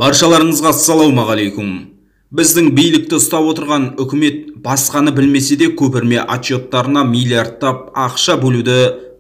Баршаларыңызға ассалаумағалейкум. Біздің билікті ұстап отырған үкімет басқаны білмесе де көпірме отчеттарына миллиардтап ақша бөлуді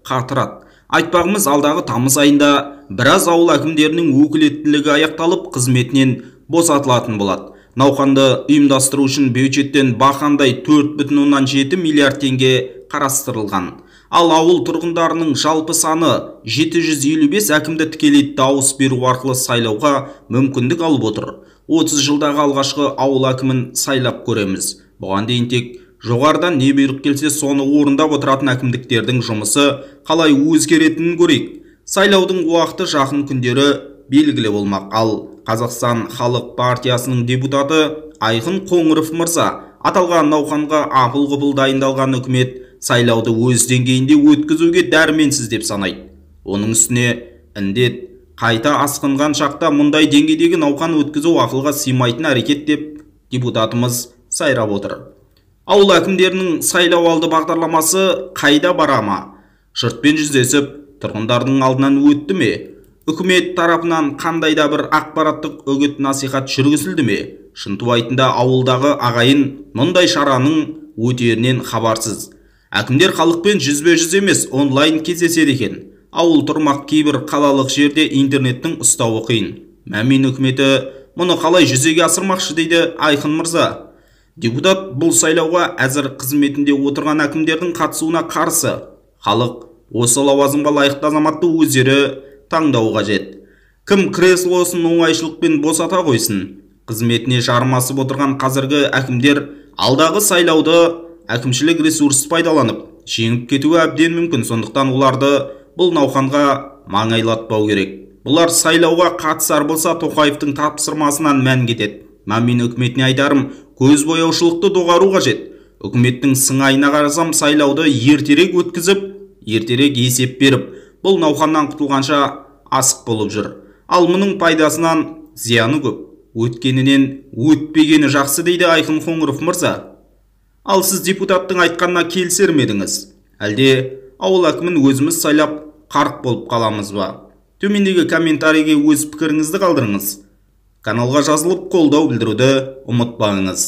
қатырады. Айтпағымыз, алдағы тамыз айында біраз ауыл әкімдерінің өкілеттілігі аяқталып, қызметінен босатылатын болады. Науқанды ұйымдастыру үшін бюджеттен бақандай 4,7 миллиард теңге қарастырылған. Ал ауыл тұрғындарының жалпы саны 755 әкімді тікелей дауыс беру арқылы сайлауға мүмкіндік алып отыр. 30 жылдағы алғашқы ауыл әкімін сайлап көреміз. Бұған дейін тек жоғарыдан не бұйрық келсе соны орындап отыратын әкімдіктердің жұмысы қалай өзгеретінін көрейік. Сайлаудың уақыты жақын күндері белгілі болмақ. Ал Қазақстан Халық партиясының депутаты Айқын Қоңыров мырза аталған науқанға апыл-ғұпыл дайындалған үкімет сайлауды өз деңгейінде өткізуге дәрменсіз деп санайды. Оның үстіне індет қайта асқынған шақта мұндай деңгейдегі науқан өткізу ақылға сыймайтын әрекет деп депутатымыз сайрап отыр. Ауыл әкімдерінің сайлау алды бағдарламасы қайда бара ма? Жұртпен жүздесіп, тұрғындардың алдынан өтті ме? Үкімет тарапынан қандай да бір ақпараттық үгіт насихат жүргізілді ме? Шынтуайтында ауылдағы ағайын мұндай шараның өтерінен хабарсыз. Әкімдер халықпен жүзбе-жүз емес, онлайн кездеседі екен. Ауыл тұрмақ кейбір қалалық жерде интернеттің ұстауы қиын. Мәмин үкіметі мұны қалай жүзеге асырмақшы дейді Айқын мырза. Депутат бұл сайлауға әзір қызметінде отырған әкімдердің қатысуына қарсы. Халық осы лауазымға лайықты азаматты өздері таңдауы қажет. Кім креслосын оңайшылықпен босата қойсын. Қызметіне жармасып отырған қазіргі әкімдер алдағы сайлауды әкімшілік ресурс пайдаланып, жеңіп кетуі әбден мүмкін, сондықтан оларды бұл науқанға маңайлатпау керек. Бұлар сайлауға қатысар болса Тоқаевтың тапсырмасынан мән кетеді. Мәмин үкіметіне айтарым, көз бояушылықты доғару қажет. Үкіметтің сыңайына қарасам, сайлауды ертерек өткізіп, ертерек есеп беріп, бұл науқаннан құтылғанша асық болып жүр. Ал мұның пайдасынан зияны көп. Өткенінен өтпегені жақсы дейді Айқын Қоңыров мырза. Ал сіз депутаттың айтқанына келісер ме едіңіз? Әлде ауыл әкімін өзіміз сайлап қарық болып қаламыз ба? Төмендегі комментарийге өз пікіріңізді қалдырыңыз. Каналға жазылып қолдау білдіруді ұмытпаңыз.